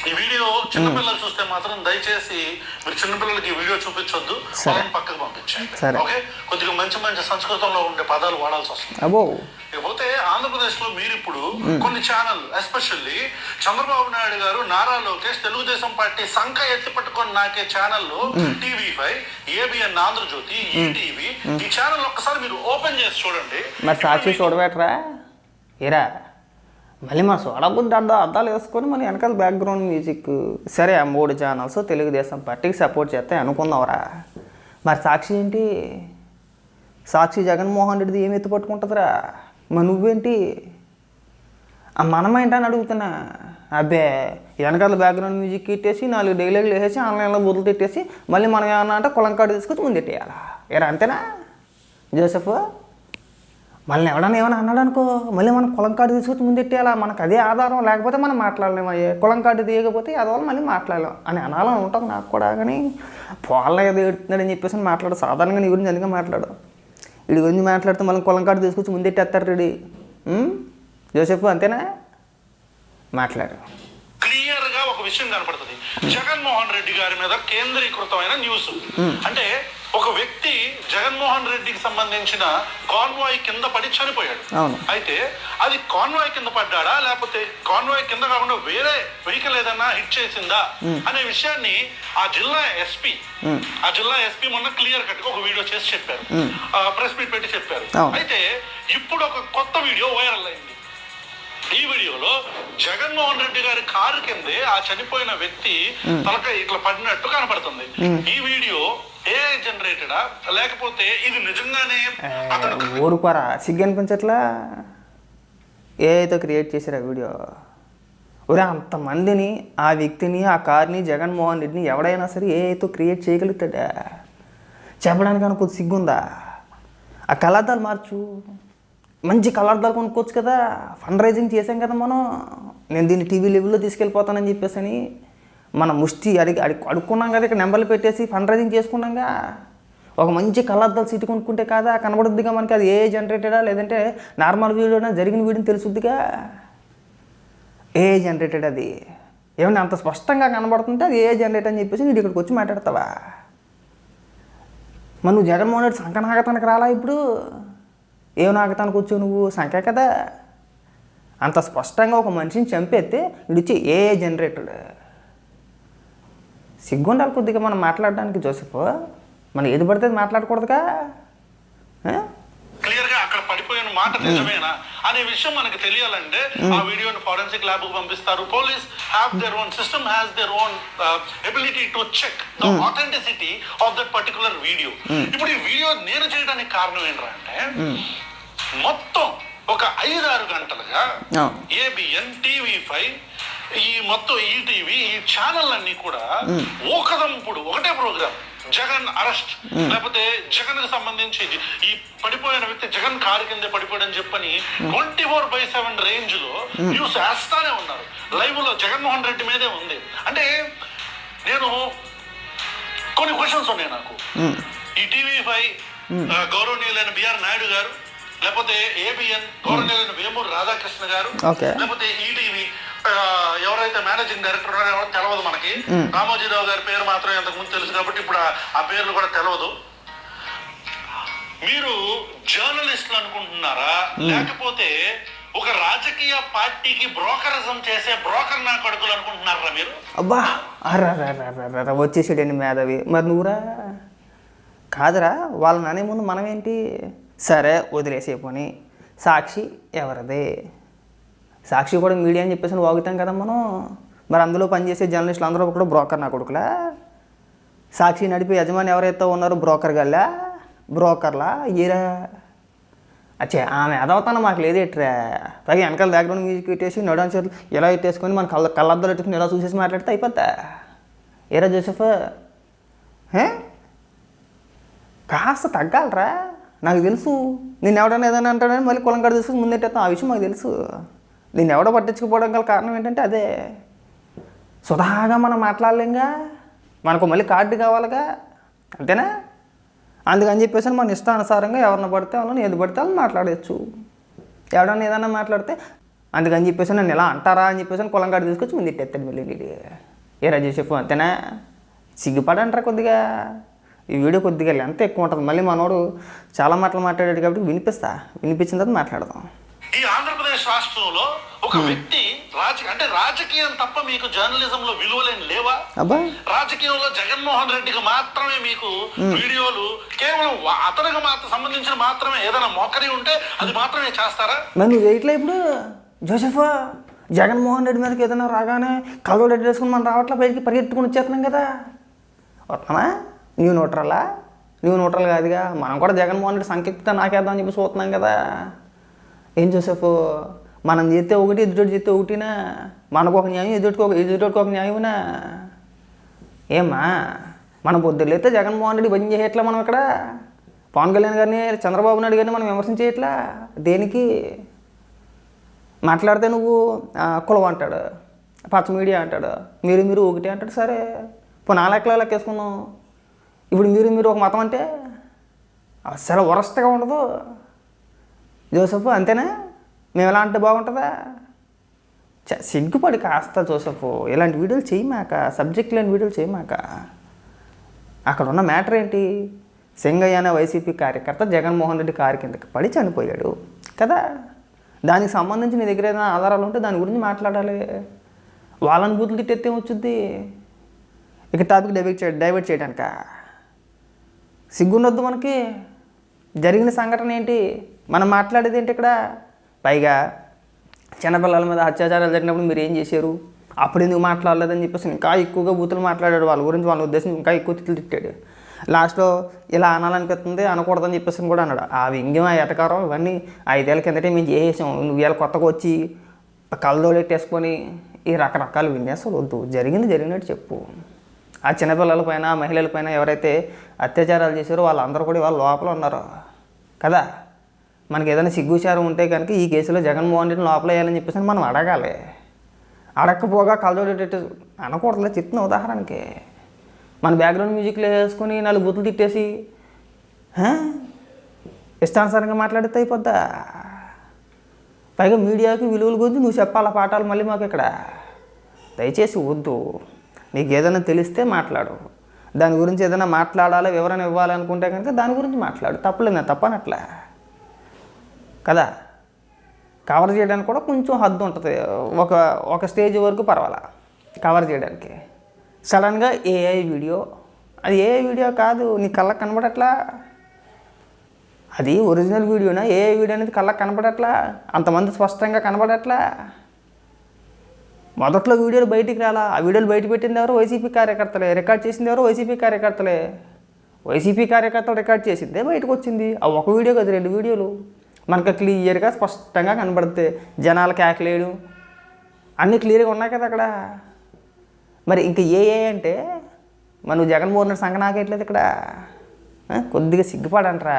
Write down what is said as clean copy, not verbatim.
ఈ వీడియో చిన్నపిల్లలు చూస్తే మాత్రం దయచేసి మీరు చిన్నపిల్లలకి ఈ వీడియో చూపించొద్దు, వాళ్ళని పక్కకు పంపించండి. ఓకే, కొద్దిగా మంచి మంచి సంస్కృతంలో ఉండే పదాలు వాడాల్సి వస్తుంది. ఇకపోతే ఆంధ్రప్రదేశ్ లో మీరు ఇప్పుడు కొన్ని ఛానల్, ఎస్పెషల్లీ చంద్రబాబు నాయుడు గారు, నారా లోకేష్, తెలుగుదేశం పార్టీ సంఖ ఎత్తి పట్టుకొని నాకే ఛానల్లో TV5, ABN ఆంధ్రజ్యోతి, ఈటీవీ, ఈ ఛానల్ ఒక్కసారి మీరు ఓపెన్ చేసి చూడండి. మరి సాక్షి చూడబెట్టరా ఏరా, మళ్ళీ మా చూడబుద్ది అద్దాలు వేసుకొని మన వెనకాల బ్యాక్గ్రౌండ్ మ్యూజిక్. సరే, ఆ 3 ఛానల్స్ తెలుగుదేశం పార్టీకి సపోర్ట్ చేస్తే అనుకుందాంరా. మరి సాక్షి ఏంటి? సాక్షి జగన్మోహన్ రెడ్డిది ఏమి ఎత్తి పట్టుకుంటుందిరా? మరి నువ్వేంటి? మనమేంటని అడుగుతున్నా. అబ్బే, వెనకాల బ్యాక్గ్రౌండ్ మ్యూజిక్ ఇట్టేసి 4 డైలాగులు వేసేసి ఆన్లైన్లో బుర్రలు తిట్టేసి మళ్ళీ మనం ఏమన్నా అంటే కులం కార్డు తీసుకొచ్చి ముందు పెట్టేయాలా? ఏరా అంతేనా జోసెఫ్? మళ్ళీ ఎవడన్నా ఏమైనా అన్నాడు అనుకో, మళ్ళీ మనం కులం కార్డు తీసుకొచ్చి ముందు పెట్టేయాలా? మనకు అదే ఆధారం, లేకపోతే మనం మాట్లాడలేము. అయ్యే కులం కార్డు తీయకపోతే అదవల్ల మళ్ళీ మాట్లాడలేం అని అనాలని ఉంటుంది నాకు కూడా. కానీ పోళ్ళ ఏదో ఎడుతున్నాడని చెప్పేసి మాట్లాడు. సాధారణంగా నీ గురించి అందుకే మాట్లాడు. వీడి గురించి మాట్లాడితే మళ్ళీ కులం కార్డు తీసుకొచ్చి ముందు పెట్టేస్తారు రెడీ. జోసెఫ్ అంతేనా? మాట్లాడు. క్లియర్ గా ఒక విషయం కనపడుతుంది. జగన్మోహన్ రెడ్డి గారి మీద కేంద్రీకృతమైన న్యూస్. అంటే ఒక వ్యక్తి జగన్మోహన్ రెడ్డికి సంబంధించిన కాన్వాయ్ కింద పడి చనిపోయాడు. అయితే అది కాన్వాయ్ కింద పడ్డాడా, లేకపోతే కాన్వాయ్ కింద కాకుండా వేరే వెహికల్ ఏదన్నా హిట్ చేసిందా అనే విషయాన్ని ఆ జిల్లా ఎస్పీ మొన్న క్లియర్ కట్ గా ఒక వీడియో చేసి చెప్పారు, ప్రెస్ మీట్ పెట్టి చెప్పారు. అయితే ఇప్పుడు ఒక కొత్త వీడియో వైరల్ అయింది. ఈ వీడియోలో జగన్మోహన్ రెడ్డి గారి కారు కిందే ఆ చనిపోయిన వ్యక్తి తలక ఇట్లా పడినట్టు కనపడుతుంది. ఈ వీడియో AI జనరేటెడా, లేకపోతే ఇది నిజంగానే ఊరుకోరా? సిగ్గు అనిపించట్లా? ఏఐతో క్రియేట్ చేశారు ఆ వీడియో. ఒరే, అంతమందిని, ఆ వ్యక్తిని, ఆ కార్ని, జగన్మోహన్ రెడ్డిని ఎవడైనా సరే ఏఐతో క్రియేట్ చేయగలుగుతాడా? చెప్పడానికి అనుకో సిగ్గుందా? ఆ కలర్దాలు మార్చు, మంచి కలర్దాలు కొనుక్కోవచ్చు కదా. ఫండ్ రైజింగ్ చేసాం కదా మనం. నేను దీన్ని టీవీ లెవెల్లో తీసుకెళ్ళిపోతానని చెప్పేసి అని మన ముష్టి అడుక్కున్నాం కదా. ఇక్కడ నెంబర్లు పెట్టేసి ఫండ్ రైజింగ్ చేసుకున్నాంగా. ఒక మంచి కలర్దాలు సీటు కొనుక్కుంటే కాదా కనబడుద్దిగా మనకి. అది ఏఐ జనరేటెడా లేదంటే నార్మల్ వీడియోనా, జరిగిన వీడియోని తెలుసుద్దిగా. ఏఐ జనరేటెడ్ అది. ఏమన్నా అంత స్పష్టంగా కనబడుతుంటే అది ఏఐ జనరేట్ అని చెప్పేసి నీకు ఇక్కడికి వచ్చి మాట్లాడతావా? మరి నువ్వు జగన్మోహన్ రెడ్డి సంకనాగతానికి రాలా? ఇప్పుడు ఏం నాగతానికి వచ్చావు నువ్వు? సంఖ్య కదా. అంత స్పష్టంగా ఒక మనిషిని చంపేస్తే ఇడిచి ఏఐ జనరేటెడ్. సిగ్గుండాలి కొద్దిగా మనం మాట్లాడడానికి జోసెఫ్. మనం ఏది పడితే మాట్లాడకూడదుగా. క్లియర్ గా అక్కడ పడిపోయిన మాట నిజమేనా అనే విషయం మనకు తెలియాలంటే ఆ వీడియోని ఫోరెన్సిక్ ల్యాబ్ కు పంపిస్తారు. Police have their own system, has their own ability to check the authenticity of that particular video. ఇప్పుడు ఈ వీడియో నేను చేయడానికి కారణం ఏంటంటే, మొత్తం ఒక 5-6 గంటలుగా ABN, TV5, ఈ మొత్తం ఈటీవీ, ఈ ఛానల్ అన్ని కూడా ఒకదంపుడు ఒకటే ప్రోగ్రామ్, జగన్ అరెస్ట్, లేకపోతే జగన్ కి సంబంధించి ఈ పడిపోయిన వ్యక్తి జగన్ కారు కింద పడిపోయాడని చెప్పని 24/7 రేంజ్ లో న్యూస్ వేస్తానే ఉన్నారు. లైవ్ లో జగన్మోహన్ రెడ్డి మీదే ఉంది. అంటే నేను కొన్ని క్వశ్చన్స్ ఉన్నాయి నాకు. ఈ TV5 గౌరవనీయులైన బిఆర్ నాయుడు గారు, లేకపోతే ABN గౌరవనీయులైన వేమూరు రాధాకృష్ణ గారు, లేకపోతే ఈటీవీ ఎవరైతే మేనేజింగ్ డైరెక్టర్ ఉన్నారో తెలవదు మనకి. రామోజీరావు గారి పేరు మాత్రం ఇంతకుముందు తెలుసు కాబట్టి ఇప్పుడు ఆ పేర్లు కూడా తెలవదు. మీరు జర్నలిస్టులు అనుకుంటున్నారా, లేకపోతే ఒక రాజకీయ పార్టీకి బ్రోకరిజం చేసే బ్రోకర్ నా కొడుకులు అనుకుంటున్నారా మీరు? అబ్బా, వచ్చేసాడండి మేధావి. మరి నువ్వురా? కాదురా, వాళ్ళ నానే ముందు మనమేంటి? సరే వదిలేసేపోని. సాక్షి ఎవరిదే? సాక్షి కూడా మీడియా అని చెప్పేసి వాగుతాం కదా మనం. మరి అందులో పనిచేసే జర్నలిస్టులు అందరూ కూడా బ్రోకర్ నా కొడుకులా? సాక్షి నడిపే యజమాని ఎవరైతే ఉన్నారో బ్రోకర్ గల్లా, బ్రోకర్లా ఏరా? అచ్చే, ఆమె అదవుతానో మాకు లేదేట్రా. పైగా వెనకాల బ్యాక్గ్రౌండ్ మ్యూజిక్ పెట్టేసి నడవని చేతులు ఎలా పెట్టేసుకొని మన కళ్ళద్దాలు పెట్టుకుని ఎలా చూసేసి మాట్లాడితే అయిపోతా. ఏరా జోసెఫ్, కాస్త తగ్గాలరా. నాకు తెలుసు నేను ఎవడన్నా ఏదైనా అంటాడని మళ్ళీ కులం కాడ తీసుకొని ముందెట్టేస్తాం. ఆ విషయం మాకు తెలుసు. నేను ఎవడో పట్టించుకోపోవడం గల కారణం ఏంటంటే అదే. సుధాగా మనం మాట్లాడలేంగా, మనకు మళ్ళీ కార్డు కావాలిగా, అంతేనా? అందుకని చెప్పేసి మన ఇష్టానుసారంగా ఎవరిని పడితే వాళ్ళని ఏది పడితే వాళ్ళని మాట్లాడచ్చు. ఎవడన్నా ఏదన్నా మాట్లాడితే అందుకని చెప్పేసి నన్ను ఇలా అంటారా అని చెప్పేసి కులంగాడు తీసుకొచ్చి ముందు ఎత్తేస్తాడు మళ్ళీ. ఏ రాజు చెప్పు అంతేనా? సిగ్గుపడంటారా కొద్దిగా. ఈ వీడియో కొద్దిగా ఎంత ఎక్కువ ఉంటుంది. మళ్ళీ మనోడు చాలా మాటలు మాట్లాడాడు కాబట్టి వినిపించిన తర్వాత మాట్లాడదాం. ఈ ఆంధ్రప్రదేశ్ రాష్ట్రంలో ఒక వ్యక్తి అంటే రాజకీయం తప్ప మీకు జర్నలిజంలో విలువలేని లేవా? రాజకీయంలో జగన్మోహన్ రెడ్డికి మాత్రమే మీకు వీడియోలు కేవలం అతనికి మాత్రం సంబంధించిన మాత్రమే ఏదైనా మోకరి ఉంటే అది మాత్రమే చేస్తారా? మరి నువ్వు వేయట్లే ఇప్పుడు జోసెఫా? జగన్మోహన్ రెడ్డి మీదకి ఏదైనా రాగానే కళ్ళు రెడ్డి వేసుకుని మనం రావట్లా బయటికి పరిగెత్తుకుని వచ్చేస్తున్నాం కదా. వస్తున్నామా? నీవు న్యూట్రల్ కాదుగా. మనం కూడా జగన్మోహన్ రెడ్డి సంకేత నాకేద్దామని చెప్పి చూస్తున్నాం కదా. ఏం జోసెఫ్, మనం చేస్తే ఒకటి ఎదుటి చేస్తే ఒకటినా? మనకు ఒక న్యాయం ఎదుటికి ఒక న్యాయమేనా? ఏమ్మా మనం పొద్దున్నైతే జగన్మోహన్ రెడ్డి బంద్ చేయట్లా. మనం ఇక్కడ పవన్ కళ్యాణ్ గారిని చంద్రబాబు నాయుడు గారిని మనం విమర్శించేయట్లా. దేనికి? మాట్లాడితే నువ్వు కులం అంటాడు, పచ్చ మీడియా అంటాడు, మీరు ఒకటి అంటాడు. సరే ఇప్పుడు 4 లెక్కేసుకున్నాం. ఇప్పుడు మీరు ఒక మతం అంటే అసలు వరస్ట్గా ఉండదు జోసెఫ్, అంతేనా? మేము ఎలా అంటే బాగుంటుందా? సిగ్గుపడి కాస్త జోసెఫ్ ఇలాంటి వీడియోలు చేయమాక, సబ్జెక్ట్ లేని వీడియోలు చేయమాక. అక్కడ ఉన్న మ్యాటర్ ఏంటి? సింగయ్య అనే వైసీపీ కార్యకర్త జగన్మోహన్ రెడ్డి కారు కిందకి పడి చనిపోయాడు కదా. దానికి సంబంధించి నీ దగ్గర ఏదైనా ఆధారాలు ఉంటే దాని గురించి మాట్లాడాలి. వాళ్ళని బూతులు తిట్టేస్తే వచ్చుద్ది. ఇక టాపిక్ డైవర్ట్ చేయడానిక సిగ్గుండొద్దు మనకి. జరిగిన సంఘటన ఏంటి, మనం మాట్లాడేది ఏంటి ఇక్కడ? పైగా చిన్నపిల్లల మీద అత్యాచారాలు జరిగినప్పుడు మీరు ఏం చేశారు, అప్పుడు ఎందుకు మాట్లాడలేదని చెప్పేసి ఇంకా ఎక్కువగా బూతులు మాట్లాడాడు. వాళ్ళ గురించి వాళ్ళ ఉద్దేశం ఇంకా ఎక్కువ తిట్టాడు. లాస్ట్లో ఇలా అనాలనిపిస్తుంది, అనకూడదని చెప్పేసి కూడా అన్నాడు. ఆ వ్యంగ్యం, ఆ ఎటకారం ఇవన్నీ 5 ఏళ్ళ కిందటే మేము చేసాం. నువ్వు ఇలా కొత్తగా వచ్చి కళ్ళదోడెట్టేసుకొని ఈ రకరకాల విన్యాసాలు వద్దు. జరిగినట్టు చెప్పు. ఆ చిన్నపిల్లల పైన, మహిళల పైన ఎవరైతే అత్యాచారాలు చేశారో వాళ్ళందరూ కూడా వాళ్ళ లోపల ఉన్నారు కదా. మనకి ఏదైనా సిగ్గుచారం ఉంటే కనుక ఈ కేసులో జగన్మోహన్ రెడ్డిని లోపల వేయాలని చెప్పేసి మనం అడగాలి. అడగకపోగా కళ్ళదోడెట్టు అనకూడదులే. చెప్తున్న ఉదాహరణకి మన బ్యాక్గ్రౌండ్ మ్యూజిక్లో వేసుకొని 4 బూతులు తిట్టేసి ఇష్టానుసారంగా మాట్లాడితే అయిపోద్దా? పైగా మీడియాకి విలువల గురించి నువ్వు చెప్పాలా పాఠాలు మళ్ళీ మాకు ఇక్కడ. దయచేసి వద్దు. నీకు ఏదైనా తెలిస్తే మాట్లాడు. దాని గురించి ఏదైనా మాట్లాడాలి, వివరణ ఇవ్వాలనుకుంటే కనుక దాని గురించి మాట్లాడు. తప్పలేదు, తప్పనట్లే కదా. కవర్ చేయడానికి కూడా కొంచెం హద్దు ఉంటుంది. ఒక స్టేజ్ వరకు పర్వాలా కవర్ చేయడానికి. సడన్గా ఏఐ వీడియో, అది ఏఐ వీడియో కాదు, నీ కళ్ళకు కనబడట్లా. అది ఒరిజినల్ వీడియోనా? ఏఐ వీడియో అనేది కళ్ళకు కనబడట్లా, అంతమంది స్పష్టంగా కనబడట్లా. మొదట్లో వీడియోలు బయటికి రాలా. ఆ వీడియోలు బయట పెట్టింది ఎవరు? వైసీపీ కార్యకర్తలే. రికార్డ్ చేసింది ఎవరు? వైసీపీ కార్యకర్తలే. వైసీపీ కార్యకర్తలు రికార్డ్ చేసిందే బయటకు వచ్చింది. ఆ ఒక వీడియో కాదు, 2 వీడియోలు మనకు క్లియర్గా స్పష్టంగా కనబడతాయి. జనాలు కేకలేడు అన్నీ క్లియర్గా ఉన్నాయి కదా అక్కడ. మరి ఇంకా ఏ అంటే మనం జగన్మోహన్ రెడ్డి సంగ నాకేయట్లేదు ఇక్కడ. కొద్దిగా సిగ్గుపడంటారా?